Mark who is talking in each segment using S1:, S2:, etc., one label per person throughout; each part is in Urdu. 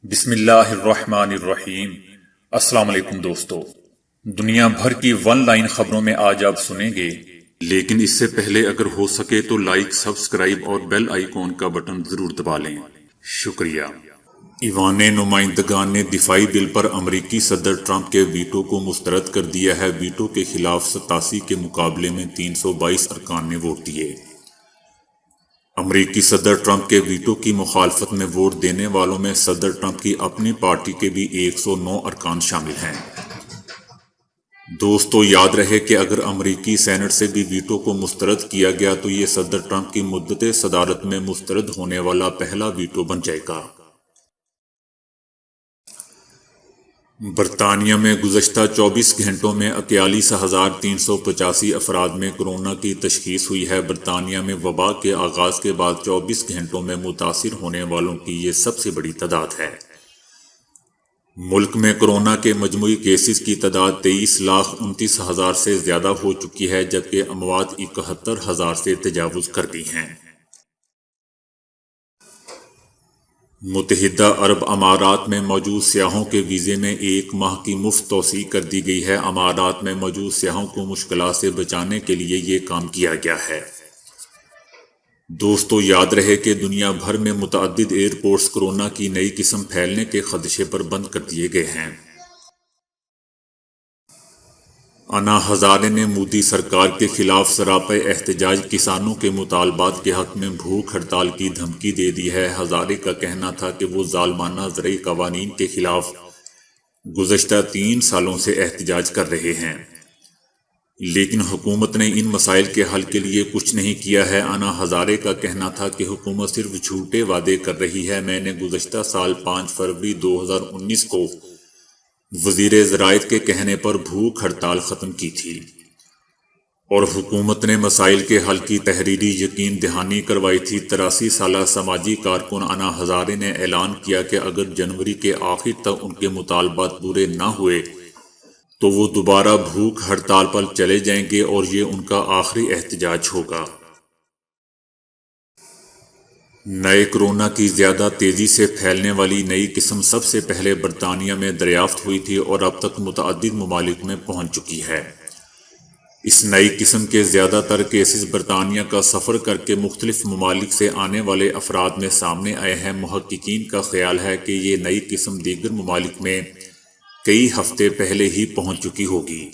S1: بسم اللہ الرحمن الرحیم۔ السلام علیکم دوستو، دنیا بھر کی ون لائن خبروں میں آج آپ سنیں گے، لیکن اس سے پہلے اگر ہو سکے تو لائک، سبسکرائب اور بیل آئیکن کا بٹن ضرور دبا لیں۔ شکریہ۔ ایوان نمائندگان نے دفاعی بل پر امریکی صدر ٹرمپ کے ویٹو کو مسترد کر دیا ہے۔ ویٹو کے خلاف 87 کے مقابلے میں 322 ارکان نے ووٹ دیے۔ امریکی صدر ٹرمپ کے ویٹو کی مخالفت میں ووٹ دینے والوں میں صدر ٹرمپ کی اپنی پارٹی کے بھی 109 ارکان شامل ہیں۔ دوستو، یاد رہے کہ اگر امریکی سینٹ سے بھی ویٹو کو مسترد کیا گیا تو یہ صدر ٹرمپ کی مدت صدارت میں مسترد ہونے والا پہلا ویٹو بن جائے گا۔ برطانیہ میں گزشتہ 24 گھنٹوں میں 41,385 افراد میں کورونا کی تشخیص ہوئی ہے۔ برطانیہ میں وبا کے آغاز کے بعد 24 گھنٹوں میں متاثر ہونے والوں کی یہ سب سے بڑی تعداد ہے۔ ملک میں کورونا کے مجموعی کیسز کی تعداد 23,29,000 سے زیادہ ہو چکی ہے، جبکہ اموات 71,000 سے تجاوز کر گئی ہیں۔ متحدہ عرب امارات میں موجود سیاحوں کے ویزے میں 1 ماہ کی مفت توسیع کر دی گئی ہے۔ امارات میں موجود سیاحوں کو مشکلات سے بچانے کے لیے یہ کام کیا گیا ہے۔ دوستو، یاد رہے کہ دنیا بھر میں متعدد ایئرپورٹس کورونا کی نئی قسم پھیلنے کے خدشے پر بند کر دیے گئے ہیں۔ انا ہزارے نے مودی سرکار کے خلاف سراپا احتجاج کسانوں کے مطالبات کے حق میں بھوک ہڑتال کی دھمکی دے دی ہے۔ ہزارے کا کہنا تھا کہ وہ ظالمانہ زرعی قوانین کے خلاف گزشتہ 3 سالوں سے احتجاج کر رہے ہیں، لیکن حکومت نے ان مسائل کے حل کے لیے کچھ نہیں کیا ہے۔ انا ہزارے کا کہنا تھا کہ حکومت صرف جھوٹے وعدے کر رہی ہے۔ میں نے گزشتہ سال 5 فروری 2019 کو وزیر زراعت کے کہنے پر بھوک ہڑتال ختم کی تھی اور حکومت نے مسائل کے حل کی تحریری یقین دہانی کروائی تھی۔ 83 سالہ سماجی کارکن انا ہزارے نے اعلان کیا کہ اگر جنوری کے آخر تک ان کے مطالبات پورے نہ ہوئے تو وہ دوبارہ بھوک ہڑتال پر چلے جائیں گے اور یہ ان کا آخری احتجاج ہوگا۔ نئے کورونا کی زیادہ تیزی سے پھیلنے والی نئی قسم سب سے پہلے برطانیہ میں دریافت ہوئی تھی اور اب تک متعدد ممالک میں پہنچ چکی ہے۔ اس نئی قسم کے زیادہ تر کیسز برطانیہ کا سفر کر کے مختلف ممالک سے آنے والے افراد میں سامنے آئے ہیں۔ محققین کا خیال ہے کہ یہ نئی قسم دیگر ممالک میں کئی ہفتے پہلے ہی پہنچ چکی ہوگی۔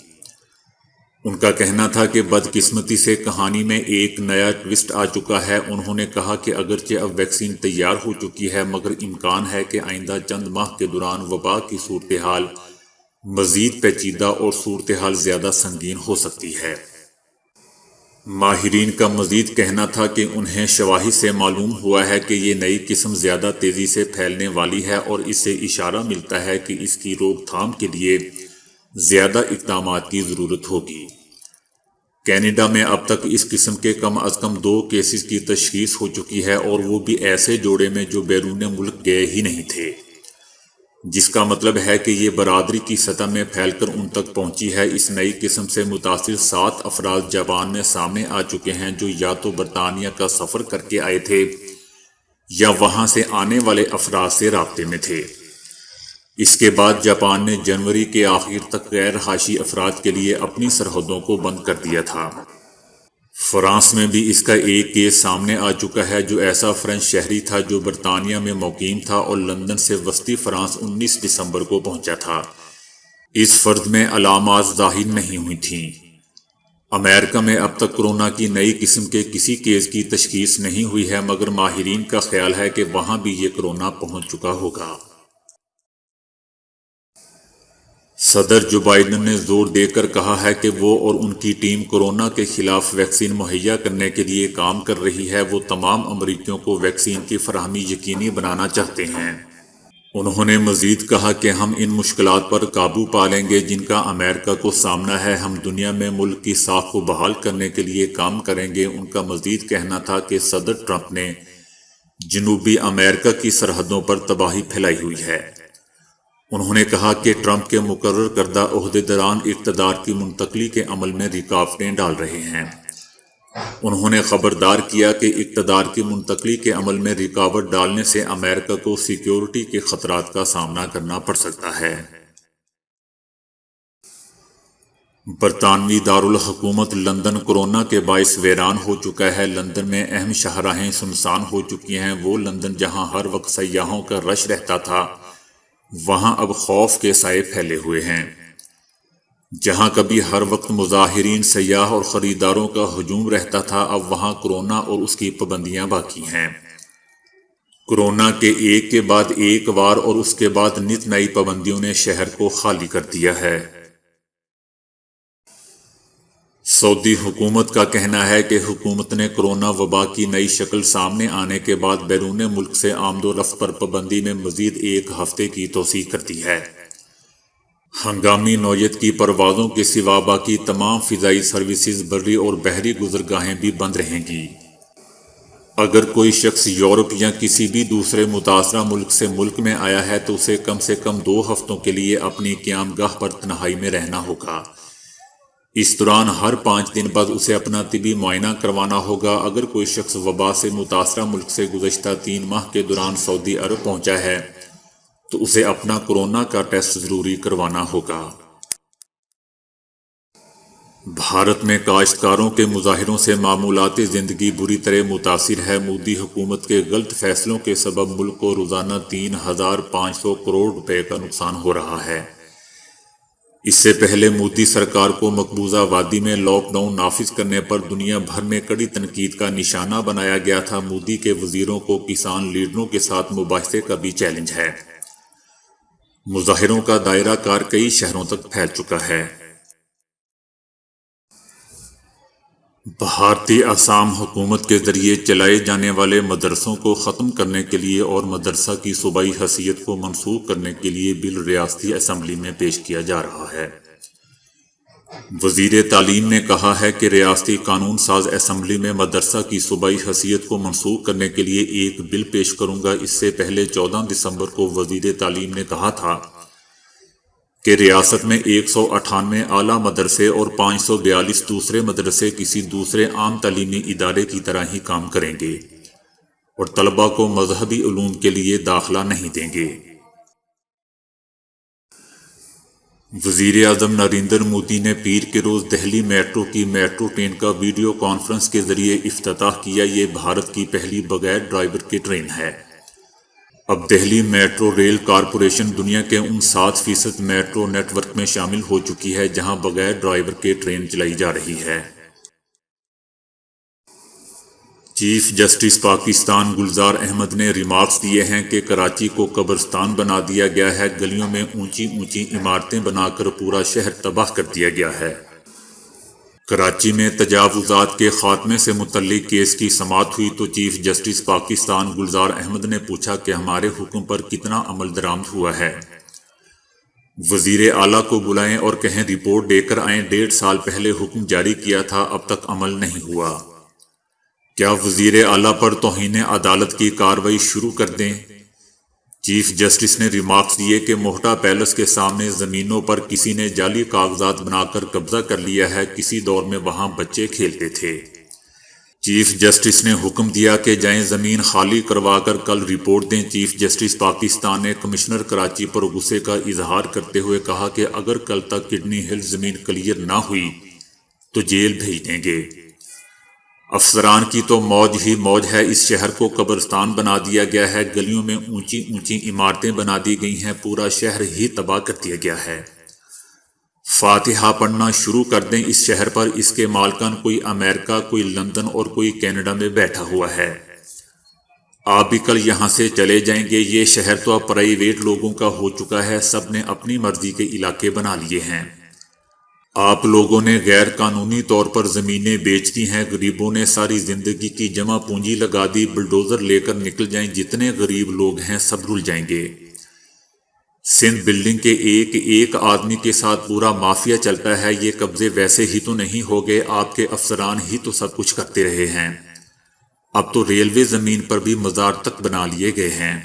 S1: ان کا کہنا تھا کہ بدقسمتی سے کہانی میں ایک نیا ٹوسٹ آ چکا ہے۔ انہوں نے کہا کہ اگرچہ اب ویکسین تیار ہو چکی ہے، مگر امکان ہے کہ آئندہ چند ماہ کے دوران وبا کی صورتحال مزید پیچیدہ اور صورتحال زیادہ سنگین ہو سکتی ہے۔ ماہرین کا مزید کہنا تھا کہ انہیں شواہد سے معلوم ہوا ہے کہ یہ نئی قسم زیادہ تیزی سے پھیلنے والی ہے اور اس سے اشارہ ملتا ہے کہ اس کی روک تھام کے لیے زیادہ اقدامات کی ضرورت ہوگی۔ کینیڈا میں اب تک اس قسم کے کم از کم 2 کیسز کی تشخیص ہو چکی ہے اور وہ بھی ایسے جوڑے میں جو بیرون ملک گئے ہی نہیں تھے، جس کا مطلب ہے کہ یہ برادری کی سطح میں پھیل کر ان تک پہنچی ہے۔ اس نئی قسم سے متاثر 7 افراد جاپان میں سامنے آ چکے ہیں، جو یا تو برطانیہ کا سفر کر کے آئے تھے یا وہاں سے آنے والے افراد سے رابطے میں تھے۔ اس کے بعد جاپان نے جنوری کے آخر تک غیر رہائشی افراد کے لیے اپنی سرحدوں کو بند کر دیا تھا۔ فرانس میں بھی اس کا ایک کیس سامنے آ چکا ہے، جو ایسا فرانس شہری تھا جو برطانیہ میں مقیم تھا اور لندن سے وسطی فرانس 19 دسمبر کو پہنچا تھا۔ اس فرد میں علامات ظاہر نہیں ہوئی تھیں۔ امریکہ میں اب تک کورونا کی نئی قسم کے کسی کیس کی تشخیص نہیں ہوئی ہے، مگر ماہرین کا خیال ہے کہ وہاں بھی یہ کورونا پہنچ چکا ہوگا۔ صدر جو بائیڈن نے زور دے کر کہا ہے کہ وہ اور ان کی ٹیم کورونا کے خلاف ویکسین مہیا کرنے کے لیے کام کر رہی ہے۔ وہ تمام امریکیوں کو ویکسین کی فراہمی یقینی بنانا چاہتے ہیں۔ انہوں نے مزید کہا کہ ہم ان مشکلات پر قابو پا لیں گے جن کا امریکہ کو سامنا ہے۔ ہم دنیا میں ملک کی ساکھ کو بحال کرنے کے لیے کام کریں گے۔ ان کا مزید کہنا تھا کہ صدر ٹرمپ نے جنوبی امریکہ کی سرحدوں پر تباہی پھیلائی ہوئی ہے۔ انہوں نے کہا کہ ٹرمپ کے مقرر کردہ عہدیداران اقتدار کی منتقلی کے عمل میں رکاوٹیں ڈال رہے ہیں۔ انہوں نے خبردار کیا کہ اقتدار کی منتقلی کے عمل میں رکاوٹ ڈالنے سے امریکہ کو سیکیورٹی کے خطرات کا سامنا کرنا پڑ سکتا ہے۔ برطانوی دارالحکومت لندن کورونا کے باعث ویران ہو چکا ہے۔ لندن میں اہم شاہراہیں سنسان ہو چکی ہیں۔ وہ لندن جہاں ہر وقت سیاحوں کا رش رہتا تھا، وہاں اب خوف کے سائے پھیلے ہوئے ہیں۔ جہاں کبھی ہر وقت مظاہرین، سیاح اور خریداروں کا ہجوم رہتا تھا، اب وہاں کورونا اور اس کی پابندیاں باقی ہیں۔ کورونا کے ایک کے بعد ایک وار اور اس کے بعد نت نئی پابندیوں نے شہر کو خالی کر دیا ہے۔ سعودی حکومت کا کہنا ہے کہ حکومت نے کورونا وبا کی نئی شکل سامنے آنے کے بعد بیرون ملک سے آمد و رفت پر پابندی میں مزید ایک ہفتے کی توسیع کر دی ہے۔ ہنگامی نوعیت کی پروازوں کے سوا باقی تمام فضائی سروسز، بری اور بحری گزرگاہیں بھی بند رہیں گی۔ اگر کوئی شخص یورپ یا کسی بھی دوسرے متاثرہ ملک سے ملک میں آیا ہے تو اسے کم 2 ہفتوں کے لیے اپنی قیام گاہ پر تنہائی میں رہنا ہوگا۔ اس دوران ہر 5 دن بعد اسے اپنا طبی معائنہ کروانا ہوگا۔ اگر کوئی شخص وبا سے متاثرہ ملک سے گزشتہ 3 ماہ کے دوران سعودی عرب پہنچا ہے تو اسے اپنا کورونا کا ٹیسٹ ضروری کروانا ہوگا۔ بھارت میں کاشتکاروں کے مظاہروں سے معمولات زندگی بری طرح متاثر ہے۔ مودی حکومت کے غلط فیصلوں کے سبب ملک کو روزانہ 3,500 کروڑ روپے کا نقصان ہو رہا ہے۔ اس سے پہلے مودی سرکار کو مقبوضہ وادی میں لاک ڈاؤن نافذ کرنے پر دنیا بھر میں کڑی تنقید کا نشانہ بنایا گیا تھا۔ مودی کے وزیروں کو کسان لیڈروں کے ساتھ مباحثے کا بھی چیلنج ہے۔ مظاہروں کا دائرہ کار کئی شہروں تک پھیل چکا ہے۔ بھارتی آسام حکومت کے ذریعے چلائے جانے والے مدرسوں کو ختم کرنے کے لیے اور مدرسہ کی صوبائی حیثیت کو منسوخ کرنے کے لیے بل ریاستی اسمبلی میں پیش کیا جا رہا ہے۔ وزیر تعلیم نے کہا ہے کہ ریاستی قانون ساز اسمبلی میں مدرسہ کی صوبائی حیثیت کو منسوخ کرنے کے لیے ایک بل پیش کروں گا۔ اس سے پہلے 14 دسمبر کو وزیر تعلیم نے کہا تھا کہ ریاست میں 198 اعلیٰ مدرسے اور 542 دوسرے مدرسے کسی دوسرے عام تعلیمی ادارے کی طرح ہی کام کریں گے اور طلباء کو مذہبی علوم کے لیے داخلہ نہیں دیں گے۔ وزیر اعظم نریندر مودی نے پیر کے روز دہلی میٹرو کی میٹرو ٹرین کا ویڈیو کانفرنس کے ذریعے افتتاح کیا۔ یہ بھارت کی پہلی بغیر ڈرائیور کی ٹرین ہے۔ اب دہلی میٹرو ریل کارپوریشن دنیا کے ان 7% میٹرو نیٹ ورک میں شامل ہو چکی ہے جہاں بغیر ڈرائیور کے ٹرین چلائی جا رہی ہے۔ چیف جسٹس پاکستان گلزار احمد نے ریمارکس دیے ہیں کہ کراچی کو قبرستان بنا دیا گیا ہے۔ گلیوں میں اونچی عمارتیں بنا کر پورا شہر تباہ کر دیا گیا ہے۔ کراچی میں تجاوزات کے خاتمے سے متعلق کیس کی سماعت ہوئی تو چیف جسٹس پاکستان گلزار احمد نے پوچھا کہ ہمارے حکم پر کتنا عمل درآمد ہوا ہے۔ وزیر اعلیٰ کو بلائیں اور کہیں رپورٹ دے کر آئیں۔ 1.5 سال پہلے حکم جاری کیا تھا، اب تک عمل نہیں ہوا۔ کیا وزیر اعلیٰ پر توہین عدالت کی کارروائی شروع کر دیں؟ چیف جسٹس نے ریمارکس دیے کہ موہٹا پیلس کے سامنے زمینوں پر کسی نے جعلی کاغذات بنا کر قبضہ کر لیا ہے۔ کسی دور میں وہاں بچے کھیلتے تھے۔ چیف جسٹس نے حکم دیا کہ جائیں زمین خالی کروا کر کل رپورٹ دیں۔ چیف جسٹس پاکستان نے کمشنر کراچی پر غصے کا اظہار کرتے ہوئے کہا کہ اگر کل تک کڈنی ہل زمین کلیئر نہ ہوئی تو جیل بھیج دیں گے۔ افسران کی تو موج ہی موج ہے۔ اس شہر کو قبرستان بنا دیا گیا ہے۔ گلیوں میں اونچی عمارتیں بنا دی گئی ہیں۔ پورا شہر ہی تباہ کر دیا گیا ہے۔ فاتحہ پڑھنا شروع کر دیں اس شہر پر۔ اس کے مالکان کوئی امریکہ، کوئی لندن اور کوئی کینیڈا میں بیٹھا ہوا ہے۔ آپ بھی کل یہاں سے چلے جائیں گے۔ یہ شہر تو اب پرائیویٹ لوگوں کا ہو چکا ہے۔ سب نے اپنی مرضی کے علاقے بنا لیے ہیں۔ آپ لوگوں نے غیر قانونی طور پر زمینیں بیچ دی ہیں۔ غریبوں نے ساری زندگی کی جمع پونجی لگا دی۔ بلڈوزر لے کر نکل جائیں، جتنے غریب لوگ ہیں سب رل جائیں گے۔ سندھ بلڈنگ کے ایک آدمی کے ساتھ پورا مافیا چلتا ہے۔ یہ قبضے ویسے ہی تو نہیں ہو گئے، آپ کے افسران ہی تو سب کچھ کرتے رہے ہیں۔ اب تو ریلوے زمین پر بھی مزار تک بنا لیے گئے ہیں۔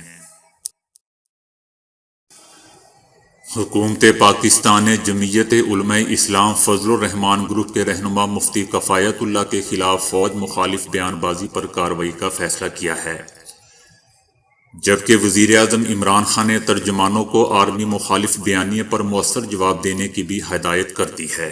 S1: حکومت پاکستان نے جمعیت علماء اسلام فضل الرحمان گروپ کے رہنما مفتی کفایت اللہ کے خلاف فوج مخالف بیان بازی پر کارروائی کا فیصلہ کیا ہے، جبکہ وزیر اعظم عمران خان نے ترجمانوں کو آرمی مخالف بیانیے پر مؤثر جواب دینے کی بھی ہدایت کر دی ہے۔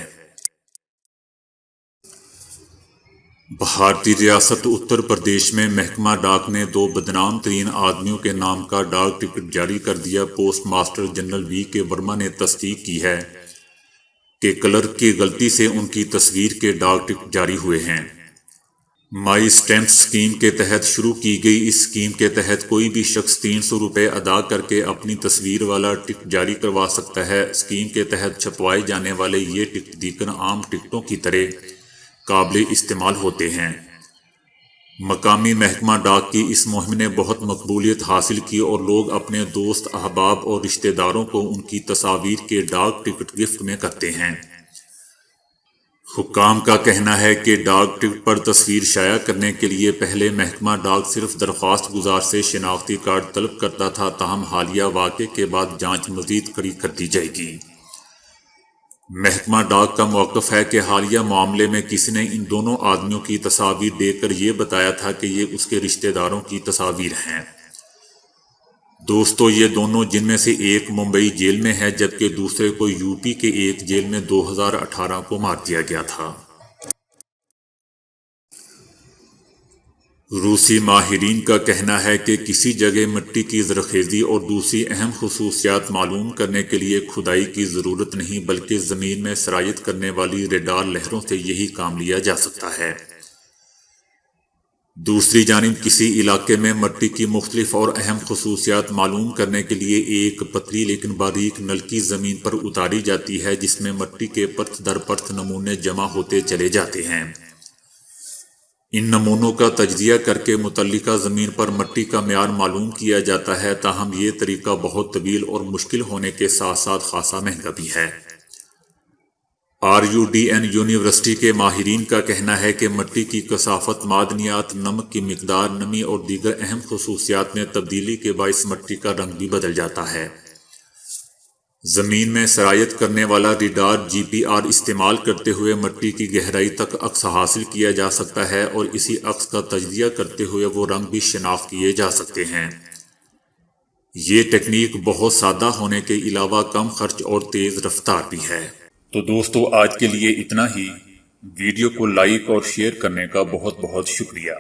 S1: بھارتی ریاست اتر پردیش میں محکمہ ڈاک نے 2 بدنام ترین آدمیوں کے نام کا ڈاک ٹکٹ جاری کر دیا۔ پوسٹ ماسٹر جنرل وی کے ورما نے تصدیق کی ہے کہ کلرک کی غلطی سے ان کی تصویر کے ڈاک ٹکٹ جاری ہوئے ہیں۔ مائی اسٹیمپ اسکیم کے تحت شروع کی گئی اس اسکیم کے تحت کوئی بھی شخص 300 روپے ادا کر کے اپنی تصویر والا ٹکٹ جاری کروا سکتا ہے۔ اسکیم کے تحت چھپوائے جانے والے یہ ٹکٹ دیگر عام ٹکٹوں کی طرح قابل استعمال ہوتے ہیں۔ مقامی محکمہ ڈاک کی اس مہم نے بہت مقبولیت حاصل کی اور لوگ اپنے دوست احباب اور رشتہ داروں کو ان کی تصاویر کے ڈاک ٹکٹ گفٹ میں کرتے ہیں۔ حکام کا کہنا ہے کہ ڈاک ٹکٹ پر تصویر شائع کرنے کے لیے پہلے محکمہ ڈاک صرف درخواست گزار سے شناختی کارڈ طلب کرتا تھا، تاہم حالیہ واقعے کے بعد جانچ مزید کڑی کر دی جائے گی۔ محکمہ ڈاک کا موقف ہے کہ حالیہ معاملے میں کسی نے ان دونوں آدمیوں کی تصاویر دیکھ کر یہ بتایا تھا کہ یہ اس کے رشتہ داروں کی تصاویر ہیں۔ دوستو، یہ دونوں، جن میں سے ایک ممبئی جیل میں ہے جبکہ دوسرے کو یو پی کے ایک جیل میں 2018 کو مار دیا گیا تھا۔ روسی ماہرین کا کہنا ہے کہ کسی جگہ مٹی کی زرخیزی اور دوسری اہم خصوصیات معلوم کرنے کے لیے کھدائی کی ضرورت نہیں، بلکہ زمین میں سرایت کرنے والی ریڈار لہروں سے یہی کام لیا جا سکتا ہے۔ دوسری جانب کسی علاقے میں مٹی کی مختلف اور اہم خصوصیات معلوم کرنے کے لیے ایک پتلی لیکن باریک نلکی زمین پر اتاری جاتی ہے، جس میں مٹی کے پرت در پرت نمونے جمع ہوتے چلے جاتے ہیں۔ ان نمونوں کا تجزیہ کر کے متعلقہ زمین پر مٹی کا معیار معلوم کیا جاتا ہے، تاہم یہ طریقہ بہت طویل اور مشکل ہونے کے ساتھ ساتھ خاصا مہنگا بھی ہے۔ RUDN یونیورسٹی کے ماہرین کا کہنا ہے کہ مٹی کی کثافت، معدنیات، نمک کی مقدار، نمی اور دیگر اہم خصوصیات میں تبدیلی کے باعث مٹی کا رنگ بھی بدل جاتا ہے۔ زمین میں سرایت کرنے والا ریڈار GPR استعمال کرتے ہوئے مٹی کی گہرائی تک عکس حاصل کیا جا سکتا ہے اور اسی عکس کا تجزیہ کرتے ہوئے وہ رنگ بھی شناخت کیے جا سکتے ہیں۔ یہ ٹیکنیک بہت سادہ ہونے کے علاوہ کم خرچ اور تیز رفتار بھی ہے۔ تو دوستو، آج کے لیے اتنا ہی۔ ویڈیو کو لائک اور شیئر کرنے کا بہت بہت شکریہ۔